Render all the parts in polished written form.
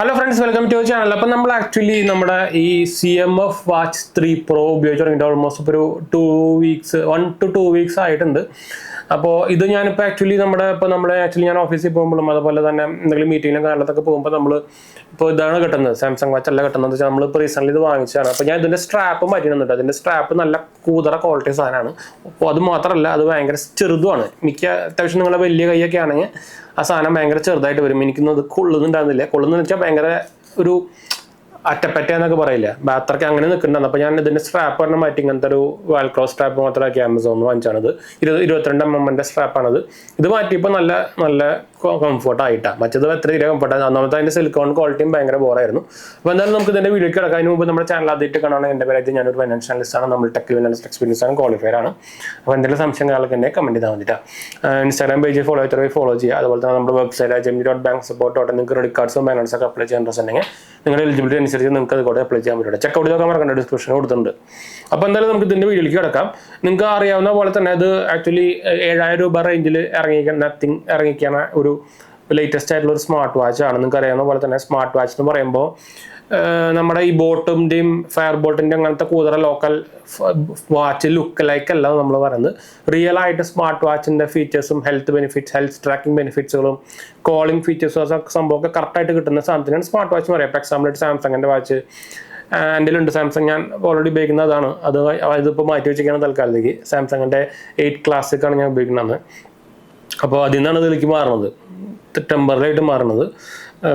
Hello friends, welcome to channel. അപ്പം നമ്മൾ actually നമ്മുടെ ഈ CMF വാച്ച് 3 Pro ഉപയോഗിച്ച് തുടങ്ങിയിട്ട് ഓൾമോസ്റ്റ് ഇപ്പോൾ ഒരു 1 to 2 weeks ആയിട്ടുണ്ട്. അപ്പോൾ ഇത് ഞാനിപ്പോൾ ആക്ച്വലി ഞാൻ ഓഫീസിൽ പോകുമ്പോഴും അതുപോലെ തന്നെ എന്തെങ്കിലും മീറ്റിങ്ങിലും കാലത്തൊക്കെ പോകുമ്പോൾ നമ്മൾ ഇപ്പോൾ ഇതാണ് കിട്ടുന്നത്, സാംസങ് വാച്ച് അല്ല കിട്ടുന്നത് വെച്ചാൽ നമ്മളിപ്പോൾ റീസെൻ്റ്ലി ഇത് വാങ്ങിച്ചതാണ്. അപ്പോൾ ഞാൻ ഇതിൻ്റെ സ്ട്രാപ്പ് മാറ്റിയിരുന്നുണ്ട്. അതിൻ്റെ സ്ട്രാപ്പ് നല്ല കൂതറ ക്വാളിറ്റി സാധനമാണ്. അപ്പോൾ അത് മാത്രമല്ല, അത് ഭയങ്കര ചെറുതുമാണ്. അത്യാവശ്യം നിങ്ങളുടെ വലിയ കൈയൊക്കെ ആണെങ്കിൽ ആ സാധനം ഭയങ്കര ചെറുതായിട്ട് വരും. എനിക്കൊന്നും കൊള്ളുന്നുണ്ടായിരുന്നില്ല. കൊള്ളുന്നതെന്ന് വെച്ചാൽ ഭയങ്കര ഒരു അറ്റപ്പറ്റ എന്നൊക്കെ പറയില്ല, ബാത്രയ്ക്ക് അങ്ങനെ നിൽക്കുന്നുണ്ടായിരുന്നു. അപ്പോൾ ഞാൻ ഇതിൻ്റെ സ്ട്രാപ്പ് പറഞ്ഞാൽ മാറ്റി ഇങ്ങനത്തെ ഒരു വാൽക്രോ സ്ട്രാപ്പ് മാത്രമാക്കി ആമസോണിൽ വാങ്ങിച്ചാണത്. 22 mm സ്ട്രാപ്പാണത്. ഇത് മാറ്റിയപ്പോൾ നല്ല നല്ല കംഫർട്ടായിട്ടാണ്. മറ്റത് എത്ര തീരെ കംഫർട്ടാണ്. ഒന്നാമത്തെ അതിൻ്റെ സിലിക്കോൺ ക്വാളിറ്റിയും ഭയങ്കര ബോറായിരുന്നു. അപ്പോൾ എന്തായാലും നമുക്ക് ഇതിൻ്റെ വീഡിയോയ്ക്ക് കിടക്കാം. അതിന് മുമ്പ് നമ്മുടെ ചാനൽ ആദ്യമായിട്ട് കാണാൻ എൻ്റെ പേരായിട്ട് ഞാനൊരു ഫൈനാൻഷ്യൽ അനലിസ്റ്റാണ്. നമ്മൾ ടെക് ഫിനാൻസ് എക്സ്പീരിയൻസ് ആണ്, ക്വാളിഫയർ ആണ്. അപ്പോൾ എന്തെങ്കിലും സംശയങ്ങളൊക്കെ എന്നെ കമൻറ്റ് ചെയ്താൽ മതിട്ടാണ്. ഇൻസ്റ്റാഗ്രാം പേജ് ഫോളോ ചെയ്യുക. അതുപോലെ തന്നെ നമ്മുടെ വെബ്സൈറ്റ് jemny.banksupport. നിങ്ങൾക്ക് ക്രെഡിറ്റ് കാർഡ്സും ബാലൻസ് ഒക്കെ അപ്ലൈ ചെയ്യാൻ ഇൻട്രസ്റ്റ് ഉണ്ടെങ്കിൽ നിങ്ങളുടെ എലിജിബിലിറ്റി അനുസരിച്ച് നിങ്ങൾക്ക് അത് കൂടെ അപ്ലൈ ചെയ്യാൻ പറ്റും. ചെക്കൗട്ട് ചെയ്തൊക്കെ മറക്കേണ്ട, ഡിസ്ക്രിപ്ഷൻ കൊടുത്തിട്ടുണ്ട്. അപ്പോൾ എന്തായാലും നമുക്ക് ഇതിൻ്റെ വീഡിയോയിലേക്ക് കിടക്കാം. നിങ്ങൾക്ക് അറിയാവുന്ന പോലെ തന്നെ ഇത് ആക്ച്വലി 7000 രൂപ റേഞ്ചിൽ ഇറങ്ങിയിരിക്കുന്ന ഒരു ലേറ്റസ്റ്റ് ആയിട്ടുള്ള ഒരു സ്മാർട്ട് വാച്ച് ആണ്. നിങ്ങൾക്ക് അറിയാവുന്ന പോലെ തന്നെ സ്മാർട്ട് വാച്ച് എന്ന് പറയുമ്പോൾ നമ്മുടെ ഈ ബോട്ടിൻ്റെയും ഫയർ ബോൾട്ടിൻ്റെ അങ്ങനത്തെ കൂടുതൽ ലോക്കൽ വാച്ച് ലുക്ക് ലൈക്ക് അല്ല നമ്മൾ പറയുന്നത്. റിയൽ ആയിട്ട് സ്മാർട്ട് വാച്ചിൻ്റെ ഫീച്ചേഴ്സും ഹെൽത്ത് ട്രാക്കിംഗ് ബെനിഫിറ്റ്സുകളും കോളിംഗ് ഫീച്ചേഴ്സും സംഭവമൊക്കെ കറക്റ്റായിട്ട് കിട്ടുന്ന സാധനത്തിനാണ് സ്മാർട്ട് വാച്ച് എന്ന് പറയാം. ഇപ്പോൾ എക്സാമ്പിൾ സാംസങ്ങിൻ്റെ വാച്ച് എൻ്റെ ഉണ്ട്. സാംസങ് ഞാൻ ഓൾറെഡി ഉപയോഗിക്കുന്നത് അതാണ്. ഇതിപ്പോൾ മാറ്റി വെച്ചിരിക്കുകയാണ് തൽക്കാലത്തേക്ക്. സാംസങ്ങിൻ്റെ 8 ക്ലാസിക്കാണ് ഞാൻ ഉപയോഗിക്കുന്നത്. അപ്പോൾ അതിൽ നിന്നാണ് ഇതിലേക്ക് മാറുന്നത്, ടെമ്പറലായിട്ട് മാറുന്നത്.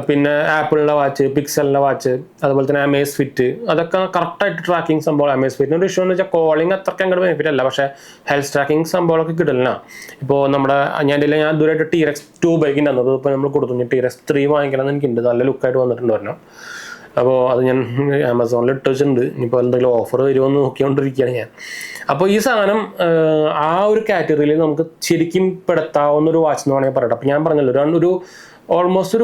പിന്നെ ആപ്പിളിൻ്റെ വാച്ച്, പിക്സലിൻ്റെ വാച്ച്, അതുപോലെ തന്നെ അമേസ് ഫിറ്റ്, അതൊക്കെ കറക്റ്റായിട്ട് ട്രാക്കിംഗ് സംഭവം. അമേസ് ഫിറ്റിൻ്റെ ഒരു ഇഷ്യൂ എന്ന് വെച്ചാൽ കോളിംഗ് അത്രയ്ക്ക് അങ്ങോട്ട് ബെനിഫിറ്റ് അല്ല, പക്ഷേ ഹെൽത്ത് ട്രാക്കിംഗ് സംഭവങ്ങളൊക്കെ കിട്ടില്ല. ഇപ്പോൾ ഞാൻ ദൂരമായിട്ട് T-Rex 2 ഉപയോഗിക്കേണ്ടി വന്നത്. ഇപ്പോൾ നമ്മൾ കൊടുത്തു T-Rex 3 വാങ്ങിക്കണമെന്ന് എനിക്കുണ്ട്. നല്ല ലുക്കായിട്ട് വന്നിട്ടുണ്ട് പറഞ്ഞു. അപ്പോൾ അത് ഞാൻ ആമസോണിൽ ഇട്ട് വെച്ചിട്ടുണ്ട്. ഇനിയിപ്പോൾ എന്തെങ്കിലും ഓഫർ വരുമോ എന്ന് നോക്കിക്കൊണ്ടിരിക്കുകയാണ് ഞാൻ. അപ്പോൾ ഈ സാധനം ആ ഒരു കാറ്റഗറിയിൽ നമുക്ക് ശരിക്കും പെടുത്താവുന്ന ഒരു വാച്ച് എന്ന് വേണമെങ്കിൽ പറയട്ടെ. അപ്പോൾ ഞാൻ പറഞ്ഞല്ലോ, ഒരു ഓൾമോസ്റ്റ്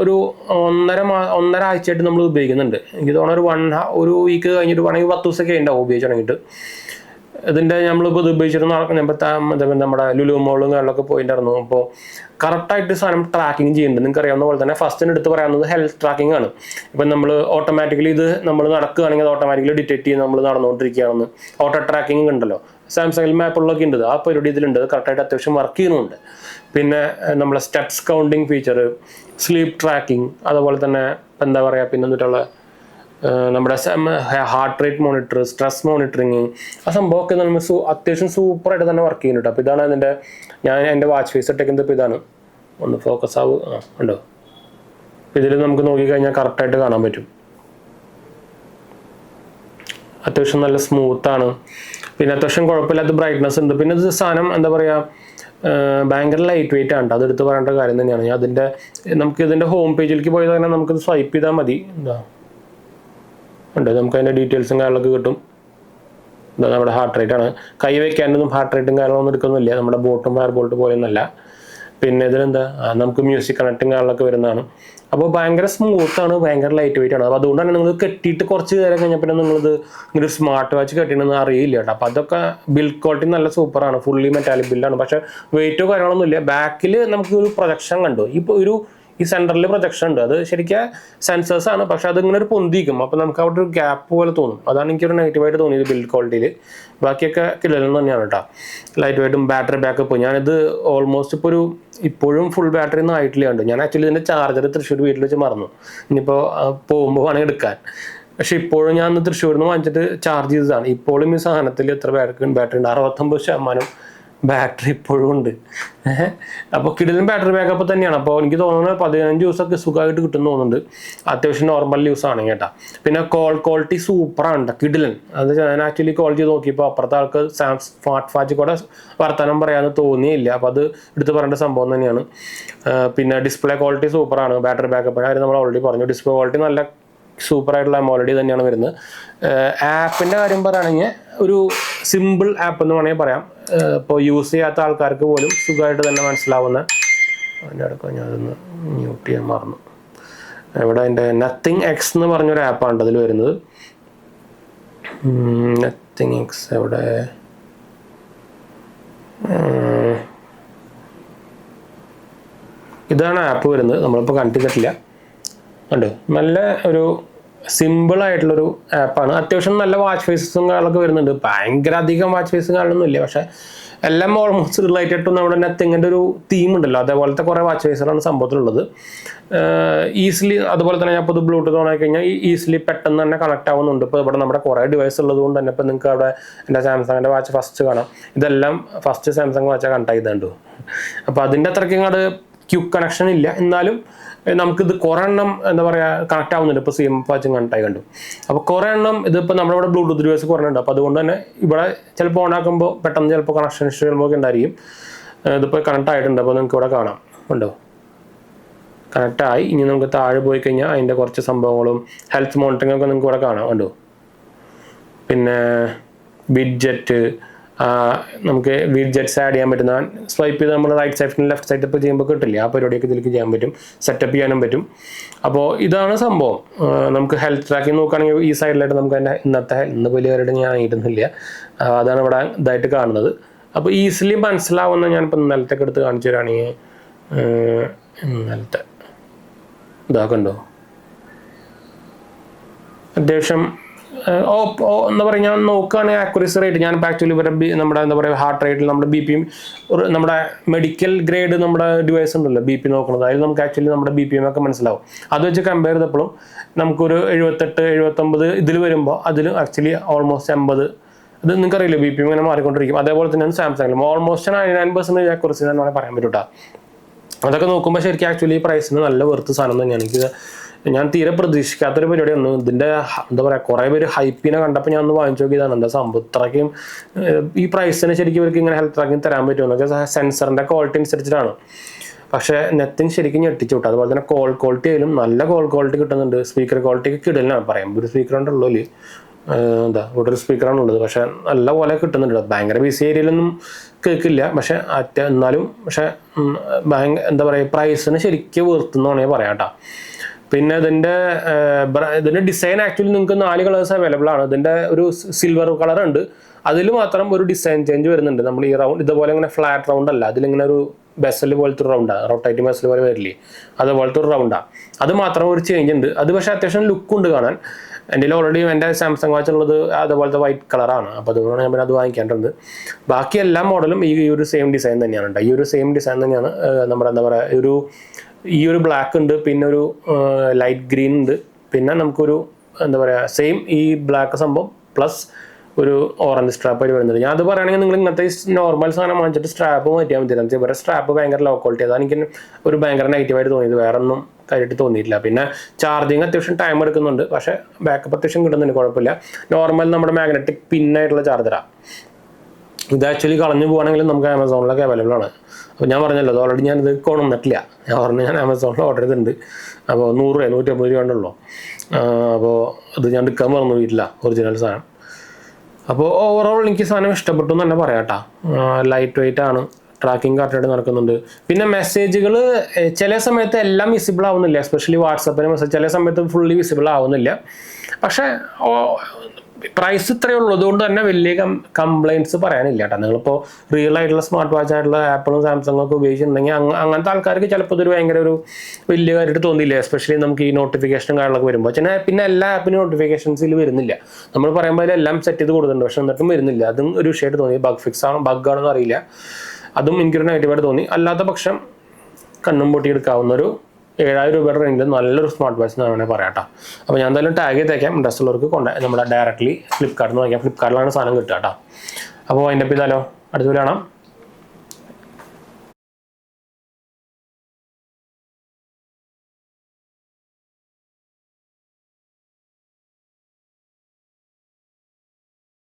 ഒരു ഒന്നര ആഴ്ചയായിട്ട് നമ്മൾ ഉപയോഗിക്കുന്നുണ്ട്. എനിക്ക് തോന്നുന്നു ഒരു വീക്ക് കഴിഞ്ഞിട്ട് വേണമെങ്കിൽ 10 ദിവസമൊക്കെ ഉണ്ടാവും ഉപയോഗിച്ച് തുടങ്ങിയിട്ട്. ഇതിൻ്റെ നമ്മളിപ്പോൾ ഇത് ഉപയോഗിച്ചിട്ട് നമ്മുടെ ലുലു മോളും കാര്യങ്ങളൊക്കെ പോയിട്ടുണ്ടായിരുന്നു. അപ്പോൾ കറക്റ്റായിട്ട് സാധനം ട്രാക്കിങ് ചെയ്യുന്നുണ്ട്. നിങ്ങൾക്ക് അറിയാവുന്ന പോലെ തന്നെ ഫസ്റ്റിന് എടുത്ത് പറയുന്നത് ഹെൽത്ത് ട്രാക്കിംഗ് ആണ്. ഇപ്പം നമ്മൾ ഓട്ടോമാറ്റിക്കലി നമ്മൾ നടക്കുകയാണെങ്കിൽ അത് ഓട്ടോമാറ്റിക്കലി ഡിറ്റക്ട് ചെയ്ത് നമ്മൾ നടന്നുകൊണ്ടിരിക്കുകയാണെന്ന് ഓട്ടോ ട്രാക്കിംഗ് ഉണ്ടല്ലോ. സാംസങ്ങിൽ മാപ്പുകളിലൊക്കെ ഉണ്ട്. ആ പരിപാടി ഇതിലുണ്ട്. കറക്റ്റായിട്ട് അത്യാവശ്യം വർക്ക് ചെയ്യുന്നുണ്ട്. പിന്നെ നമ്മളെ steps counting feature, sleep tracking, അതുപോലെ തന്നെ എന്താ പറയുക, പിന്നെ എന്നിട്ടുള്ള നമ്മുടെ heart rate monitor, stress monitoring, ആ സംഭവമൊക്കെ നമ്മൾ അത്യാവശ്യം സൂപ്പറായിട്ട് തന്നെ വർക്ക് ചെയ്യുന്നുണ്ട്. അപ്പോൾ ഇതാണ് ഞാൻ എൻ്റെ വാച്ച് ഫേസ് ഇട്ടേക്കുന്നത്. ഇപ്പോൾ ഇതാണ്, ഒന്ന് ഫോക്കസ് ഉണ്ടോ? ഇതിൽ നമുക്ക് നോക്കിക്കഴിഞ്ഞാൽ കറക്റ്റായിട്ട് കാണാൻ പറ്റും. അത്യാവശ്യം നല്ല സ്മൂത്താണ്. പിന്നെ അത്യാവശ്യം കുഴപ്പമില്ലാത്ത ബ്രൈറ്റ്നസ് ഉണ്ട്. പിന്നെ ഇത് സാധനം എന്താ പറയുക, ഭയങ്കര ലൈറ്റ് വെയിറ്റ് ആണ്. അതെടുത്ത് പറയേണ്ട കാര്യം തന്നെയാണ്. നമുക്ക് ഇതിൻ്റെ ഹോം പേജിലേക്ക് പോയി തന്നെ നമുക്കിത് സ്വൈപ്പ് ചെയ്താൽ മതി. നമുക്ക് അതിൻ്റെ ഡീറ്റെയിൽസും കാര്യങ്ങളൊക്കെ കിട്ടും. നമ്മുടെ ഹാർട്ട് റേറ്റ് ആണ്. കൈ വയ്ക്കാനൊന്നും ഹാർട്ട് റേറ്റും കാര്യങ്ങളൊന്നും എടുക്കുന്നില്ല. നമ്മുടെ ഫയർ ബോൾട്ട് പോലെയൊന്നുമല്ല. പിന്നെ നമുക്ക് മ്യൂസിക് കണക്റ്റും കാര്യങ്ങളൊക്കെ വരുന്നതാണ്. അപ്പോൾ ഭയങ്കര സ്മൂത്താണ്, ഭയങ്കര ലൈറ്റ് വെയിറ്റ് ആണ്. അപ്പോൾ അതുകൊണ്ടാണ് നിങ്ങൾ കെട്ടിയിട്ട് കുറച്ച് നേരം കഴിഞ്ഞാൽ പിന്നെ ഇങ്ങനെ സ്മാർട്ട് വാച്ച് കെട്ടിയിട്ടൊന്നും അറിയില്ല കേട്ടോ. അപ്പോൾ അതൊക്കെ ബിൽഡ് ക്വാളിറ്റി നല്ല സൂപ്പറാണ്. ഫുള്ളി മെറ്റാലിക് ബില്ലാണ്. പക്ഷേ വെയിറ്റോ കാര്യങ്ങളൊന്നും ഇല്ല. ബാക്കിൽ നമുക്ക് ഒരു പ്രൊജക്ഷൻ കണ്ടു. ഇപ്പോൾ ഈ സെൻറ്ററിൽ പ്രൊജക്ഷൻ ഉണ്ട്. അത് ശരിക്കും സെൻസേഴ്സ് ആണ്, പക്ഷെ അതിങ്ങനെ ഒരു പൊന്തിക്കും. അപ്പോൾ നമുക്ക് അവിടെ ഒരു ഗ്യാപ്പ് പോലെ തോന്നും. അതാണ് എനിക്കൊരു നെഗറ്റീവായിട്ട് തോന്നിയത് ബിൽഡ് ക്വാളിറ്റിയിൽ. ബാക്കിയൊക്കെ കിടലെന്ന് തന്നെയാണ് കേട്ടോ. ലൈറ്റ് വെയിറ്റും ബാറ്ററി ബാക്കപ്പ്. ഞാനിത് ഓൾമോസ്റ്റ് ഇപ്പോഴും ഫുൾ ബാറ്ററി ഒന്നും ആയിട്ടില്ല ഉണ്ട്. ഞാൻ ആക്ച്വലി ഇതിൻ്റെ ചാർജർ തൃശ്ശൂർ വീട്ടിൽ വെച്ച് മറന്നു. ഇനിയിപ്പോൾ പോകുമ്പോൾ വേണമെങ്കിൽ എടുക്കാൻ. പക്ഷെ ഇപ്പോഴും ഞാൻ തൃശ്ശൂരിൽ നിന്ന് വാങ്ങിച്ചിട്ട് ചാർജ് ചെയ്തതാണ്. ഇപ്പോഴും ഈ സാധനത്തിൽ എത്ര ബാറ്ററി ഉണ്ട്? 69% ബാറ്ററി ഇപ്പോഴും ഉണ്ട്. അപ്പോൾ കിടിലൻ ബാറ്ററി ബാക്കപ്പ് തന്നെയാണ്. അപ്പോൾ എനിക്ക് തോന്നുന്നത് 15 ദിവസമൊക്കെ സുഖമായിട്ട് കിട്ടുമെന്ന് തോന്നുന്നുണ്ട്, അത്യാവശ്യം നോർമൽ യൂസ് ആണ് കേട്ടോ. പിന്നെ കോൾ ക്വാളിറ്റി സൂപ്പറാണ്, കിടിലൻ. ഞാൻ ആക്ച്വലി കോൾ ചെയ്ത് നോക്കിയപ്പോൾ അപ്പുറത്തെ ആൾക്ക് സ്മാർട്ട് വാച്ച് കൂടെ വർത്തമാനം പറയാമെന്ന് തോന്നിയില്ല. അപ്പോൾ അത് എടുത്ത് പറയേണ്ട സംഭവം തന്നെയാണ്. പിന്നെ ഡിസ്പ്ലേ ക്വാളിറ്റി സൂപ്പറാണ്. ബാറ്ററി ബാക്കപ്പിൻ്റെ കാര്യം നമ്മൾ ഓൾറെഡി പറഞ്ഞു. ഡിസ്പ്ലേ ക്വാളിറ്റി നല്ല സൂപ്പറായിട്ടുള്ള AMOLED തന്നെയാണ് വരുന്നത്. ആപ്പിൻ്റെ കാര്യം പറയുകയാണെങ്കിൽ ഒരു സിമ്പിൾ ആപ്പ് എന്ന് വേണമെങ്കിൽ പറയാം. ഇപ്പോൾ യൂസ് ചെയ്യാത്ത ആൾക്കാർക്ക് പോലും സുഖമായിട്ട് തന്നെ മനസ്സിലാവുന്ന. അതിൻ്റെ അടുക്ക ഞാനതൊന്ന് മ്യൂട്ട് ചെയ്യാൻ മറന്നു. ഇവിടെ അതിൻ്റെ നത്തിങ് എക്സ് എന്ന് പറഞ്ഞൊരു ആപ്പാണ് അതിൽ വരുന്നത്. നത്തിങ് എക്സ് എവിടെ? ഇതാണ് ആപ്പ് വരുന്നത്. നമ്മളിപ്പോൾ കണ്ടിട്ടില്ല. ഉണ്ട്. നല്ല ഒരു സിമ്പിൾ ആയിട്ടുള്ളൊരു ആപ്പാണ്. അത്യാവശ്യം നല്ല വാച്ച് ഫേസസും കാര്യങ്ങളൊക്കെ വരുന്നുണ്ട്. ഭയങ്കര അധികം വാച്ച് ഫേസും കാര്യങ്ങളൊന്നും ഇല്ല, പക്ഷേ എല്ലാം ഓൾമോസ്റ്റ് റിലേറ്റഡ് ടു നമ്മുടെ നത്തിങ്ങിൻ്റെ ഒരു തീം ഉണ്ടല്ലോ, അതേപോലത്തെ കുറേ വാച്ച് ഫേസുകളാണ് സംഭവത്തിലുള്ളത്. ഈസിലി അതുപോലെ തന്നെ ഞാൻ ഇപ്പോൾ ഇത് ബ്ലൂടൂത്ത് ഓൺ ആക്കി കഴിഞ്ഞാൽ ഈസിലി പെട്ടെന്ന് തന്നെ കണക്ട് ആവുന്നുണ്ട്. ഇപ്പോൾ ഇവിടെ നമ്മുടെ കുറേ ഡിവൈസ് ഉള്ളത് കൊണ്ട് തന്നെ ഇപ്പോൾ നിങ്ങൾക്ക് അവിടെ എൻ്റെ സാംസങ്ങിൻ്റെ വാച്ച് ഫസ്റ്റ് കാണാം. ഇതെല്ലാം ഫസ്റ്റ് സാംസങ് വാച്ച് കണക്ട് ചെയ്തുണ്ട്. അപ്പോൾ അതിൻ്റെ അത്രയ്ക്കും അങ്ങോട്ട് ക്യുക്ക് കണക്ഷൻ ഇല്ല, എന്നാലും നമുക്കിത് കുറേ എണ്ണം എന്താ പറയുക കണക്ട് ആവുന്നുണ്ട്. ഇപ്പോൾ CMF വാച്ചും കണക്ട് ആയി കണ്ടു. അപ്പോൾ കുറേ എണ്ണം ഇതിപ്പോൾ നമ്മുടെ ഇവിടെ ബ്ലൂടൂത്ത് ഡിവൈസ് കുറേ ഉണ്ട്. അപ്പോൾ അതുകൊണ്ട് തന്നെ ഇവിടെ ചിലപ്പോൾ ഓൺ ആക്കുമ്പോൾ പെട്ടെന്ന് ചിലപ്പോൾ കണക്ഷൻ ഇഷ്യൂ ചിലപ്പോൾ ഉണ്ടായിരിക്കും. ഇതിപ്പോൾ കണക്ട് ആയിട്ടുണ്ട്. അപ്പോൾ നിങ്ങൾക്ക് ഇവിടെ കാണാം, ഉണ്ടോ, കണക്ട് ആയി. ഇനി നമുക്ക് താഴെ പോയി കഴിഞ്ഞാൽ അതിൻ്റെ കുറച്ച് സംഭവങ്ങളും ഹെൽത്ത് മോണിറ്ററിംഗ് ഒക്കെ നിങ്ങൾക്ക് ഇവിടെ കാണാം, ഉണ്ടോ. പിന്നെ വിഡ്ജറ്റ്, നമുക്ക് വിഡ്ജറ്റ്സ് ആഡ് ചെയ്യാൻ പറ്റുന്ന സ്വൈപ്പ് ചെയ്ത് നമ്മൾ റൈറ്റ് സൈഡിൽ ലെഫ്റ്റ് സൈഡിൽ ഇപ്പോൾ ചെയ്യുമ്പോൾ കിട്ടില്ല, ആ പരിപാടിയൊക്കെ ഇതിലേക്ക് ചെയ്യാൻ പറ്റും, സെറ്റപ്പ് ചെയ്യാനും പറ്റും. അപ്പോൾ ഇതാണ് സംഭവം. നമുക്ക് ഹെൽത്ത് ട്രാക്കിംഗ് നോക്കുകയാണെങ്കിൽ ഈ സൈഡിലായിട്ട് നമുക്ക് തന്നെ ഇന്ന് വലിയ കാര്യമായിട്ട് ഞാൻ ഇടുന്നില്ല, അതാണ് ഇവിടെ ഇതായിട്ട് കാണുന്നത്. അപ്പോൾ ഈസിലി മനസ്സിലാവുന്ന ഞാനിപ്പോൾ ഇന്നലത്തെ എടുത്ത് കാണിച്ചു തരാണെങ്കിൽ ഇന്നലത്തെ ഇതാക്കണ്ടോ, അത്യാവശ്യം എന്താ പറയുക, ഞാൻ നോക്കുകയാണെങ്കിൽ ആക്യുറസി റേറ്റ് ഞാനിപ്പോൾ ആക്ച്വലി ഇവരെ നമ്മുടെ എന്താ പറയുക ഹാർട്ട് റേറ്റിൽ നമ്മുടെ BPM നമ്മുടെ മെഡിക്കൽ ഗ്രേഡ് നമ്മുടെ ഡിവൈസ് ഉണ്ടല്ലോ BP നോക്കുന്നത്, അതിൽ നമുക്ക് ആക്ച്വലി നമ്മുടെ BPM ഒക്കെ മനസ്സിലാവും. അത് വെച്ച് കമ്പയർ ചെയ്തപ്പോഴും നമുക്കൊരു 78, 79 ഇതിൽ വരുമ്പോൾ അതിൽ ആക്ച്വലി ഓൾമോസ്റ്റ് 80 ഇത് നിങ്ങൾക്കറിയില്ല BPM ഇങ്ങനെ മാറിക്കൊണ്ടിരിക്കും. അതേപോലെ തന്നെയാണ് സാംസങ്ങിലും ഓൾമോസ്റ്റ് 99% ആക്യുറസി എന്ന് പറയാൻ പറ്റും കേട്ടോ. അതൊക്കെ നോക്കുമ്പോൾ ശരിക്കും ആക്ച്വലി പ്രൈസിന് നല്ല വെറുത്ത് സാധനം തന്നെയാണ്. എനിക്ക് ഞാൻ തീരെ പ്രതീക്ഷിക്കാത്തൊരു പരിപാടിയാണ്. ഇതിൻ്റെ എന്താ പറയുക, കുറേ പേര് ഹൈപ്പിനെ കണ്ടപ്പോൾ ഞാൻ ഒന്ന് വാങ്ങിച്ചു നോക്കിയതാണ്. എന്താ സംഭവം ഇത്രയ്ക്കും ഈ പ്രൈസിന് ശരിക്കും ഇവർക്ക് ഇങ്ങനെ ഹെൽത്ത് ട്രാക്കിംഗ് തരാൻ പറ്റുമെന്നൊക്കെ സെൻസറിൻ്റെ ക്വാളിറ്റി അനുസരിച്ചിട്ടാണ്. പക്ഷേ നെത്തിങ് ശരിക്കും ഞെട്ടിച്ചു വിട്ടു. അതുപോലെ തന്നെ കോൾ ക്വാളിറ്റി ആയാലും നല്ല കോൾ ക്വാളിറ്റി കിട്ടുന്നുണ്ട്. സ്പീക്കർ ക്വാളിറ്റിക്ക് കിടലാണ് പറയാം. ഒരു സ്പീക്കർ ഉണ്ടല്ലോ എന്താ ഇവിടെ ഒരു സ്പീക്കറാണുള്ളത്, പക്ഷേ നല്ല പോലെ കിട്ടുന്നുണ്ട്. ഭയങ്കര ബിസി ഏരിയയിലൊന്നും കേൾക്കില്ല, പക്ഷേ എന്നാലും പക്ഷേ എന്താ പറയുക പ്രൈസിന് ശരിക്കും വെറുത്തെന്ന് വേണമെങ്കിൽ പറയാം കേട്ടോ. പിന്നെ ഇതിൻ്റെ ഡിസൈൻ ആക്ച്വലി നിങ്ങൾക്ക് 4 കളേഴ്സ് അവൈലബിൾ ആണ്. ഇതിൻ്റെ ഒരു സിൽവർ കളർ ഉണ്ട്, അതിൽ മാത്രം ഒരു ഡിസൈൻ ചേഞ്ച് വരുന്നുണ്ട്. നമ്മൾ ഈ റൗണ്ട് ഇതുപോലെ ഇങ്ങനെ ഫ്ലാറ്റ് റൗണ്ട് അല്ല, അതിലിങ്ങനെ ഒരു ബെസൽ പോലത്തെ ഒരു റൗണ്ടാണ്, റൊട്ടേറ്റിംഗ് ബെസൽ പോലെ വരില്ലേ, അതുപോലത്തെ ഒരു റൗണ്ടാണ്. അത് മാത്രം ഒരു ചേഞ്ച് ഉണ്ട്. അത് പക്ഷേ അത്യാവശ്യം ലുക്കുണ്ട് കാണാൻ. എൻ്റെ ഓൾറെഡി എൻ്റെ സാംസങ് വാച്ച് ഉള്ളത് അതുപോലത്തെ വൈറ്റ് കളറാണ്, അപ്പോൾ അതുകൊണ്ടാണ് ഞാൻ അത് വാങ്ങിക്കേണ്ടത്. ബാക്കി എല്ലാ മോഡലും ഈ ഒരു സെയിം ഡിസൈൻ തന്നെയാണ് കേട്ടോ. ഈ ഒരു സെയിം ഡിസൈൻ തന്നെയാണ് നമ്മുടെ എന്താ പറയുക ഈ ഒരു ബ്ലാക്ക് ഉണ്ട്, പിന്നെ ഒരു ലൈറ്റ് ഗ്രീൻ ഉണ്ട്, പിന്നെ നമുക്കൊരു എന്താ പറയുക സെയിം ഈ ബ്ലാക്ക് സംഭവം പ്ലസ് ഒരു ഓറഞ്ച് സ്ട്രാപ്പ് ആയിട്ട് വരുന്നത്. ഞാൻ അത് പറയുകയാണെങ്കിൽ നിങ്ങൾ ഇങ്ങനത്തെ നോർമൽ സാധനം വാങ്ങിച്ചിട്ട് സ്ട്രാപ്പ് മാറ്റിയാൽ മതി. ഇവരുടെ സ്ട്രാപ്പ് ഭയങ്കര ലോ ക്വാളിറ്റി, അതാണ് എനിക്ക് ഒരു ഭയങ്കര നെഗറ്റീവായിട്ട് തോന്നിയത്. വേറെ ഒന്നും കാര്യമായിട്ട് തോന്നിയിട്ടില്ല. പിന്നെ ചാർജിങ് അത്യാവശ്യം ടൈം എടുക്കുന്നുണ്ട്, പക്ഷേ ബാക്കപ്പ് അത്യാവശ്യം കിട്ടുന്നുണ്ട്, കുഴപ്പമില്ല. നോർമൽ നമ്മുടെ മാഗ്നറ്റിക് പിന്നായിട്ടുള്ള ചാർജറാണ്. ഇത് ആക്ച്വലി കളഞ്ഞു പോകുകയാണെങ്കിൽ നമുക്ക് ആമസോണിലൊക്കെ അവൈലബിൾ ആണ്. അപ്പോൾ ഞാൻ പറഞ്ഞല്ലോ, അത് ഓൾറെഡി ഞാനിത് കൊണ്ടുവന്നിട്ടില്ല. ഞാൻ ആമസോണിൽ ഓർഡർ ചെയ്തിട്ടുണ്ട്. അപ്പോൾ 100 രൂപ 150 രൂപ ഉണ്ടല്ലോ. അപ്പോൾ അത് ഞാൻ എടുക്കാൻ മറന്നു പോയിട്ടില്ല, ഒറിജിനൽ സാധനം. അപ്പോൾ ഓവറോൾ എനിക്ക് സാധനം ഇഷ്ടപ്പെട്ടു എന്ന് തന്നെ പറയാം കേട്ടോ. ലൈറ്റ് വെയിറ്റ് ആണ്, ട്രാക്കിംഗ് കറക്റ്റായിട്ട് നടക്കുന്നുണ്ട്. പിന്നെ മെസ്സേജുകൾ ചില സമയത്ത് എല്ലാം വിസിബിൾ ആവുന്നില്ല, എസ്പെഷ്യലി വാട്സപ്പിന് മെസ്സേജ് ചില സമയത്ത് ഫുള്ളി വിസിബിൾ ആവുന്നില്ല. പക്ഷേ പ്രൈസ് ഇത്രയേ ഉള്ളൂ, അതുകൊണ്ട് തന്നെ വലിയ കംപ്ലയിൻറ്റ്സ് പറയാനില്ല കേട്ടോ. നിങ്ങളിപ്പോൾ റിയൽ ആയിട്ടുള്ള സ്മാർട്ട് വാച്ച് ആയിട്ടുള്ള ആപ്പിളും സാംസങ്ങും ഒക്കെ ഉപയോഗിച്ചിട്ടുണ്ടെങ്കിൽ അങ്ങനത്തെ ആൾക്കാർക്ക് ചിലപ്പോൾ ഇതൊരു ഭയങ്കര ഒരു വലിയ കാര്യമായിട്ട് തോന്നില്ല. എസ്പെഷ്യലി നമുക്ക് ഈ നോട്ടിഫിക്കേഷനും കാര്യങ്ങളൊക്കെ വരുമ്പോൾ പിന്നെ എല്ലാ ആപ്പിനും നോട്ടിഫിക്കേഷൻസിൽ വരുന്നില്ല. നമ്മൾ പറയുമ്പോൾ അതിലെല്ലാം സെറ്റ് ചെയ്ത് കൊടുക്കുന്നുണ്ട്, പക്ഷെ എന്നിട്ടും വരുന്നില്ല. അതും ഒരു വിഷയമായിട്ട് തോന്നി. ബഗ്ഗാണെന്ന് അറിയില്ല, അതും എനിക്കൊരു നെഗറ്റീവായിട്ട് തോന്നി. അല്ലാത്ത പക്ഷം കണ്ണും പൊട്ടിയെടുക്കാവുന്നൊരു 7000 രൂപയുടെ റേഞ്ചിൽ നല്ലൊരു സ്മാർട്ട് വാച്ച് എന്ന് വേണമെങ്കിൽ പറയാം കേട്ടോ. അപ്പോൾ ഞാൻ എന്തായാലും ടാഗ് ചെയ്തേക്കാം, ഇൻട്രസ്റ്റ് ഉള്ളവർക്ക് നമ്മുടെ ഡയറക്റ്റ്ലി ഫ്ലിപ്കാർട്ടിൽ നിന്ന് വാങ്ങിക്കാം. ഫ്ലിപ്കാർട്ടിലാണ് സാധനം കിട്ടുക കേട്ടോ. അപ്പോൾ അതിൻ്റെ ഇതാലോ അടുത്ത കാണാം.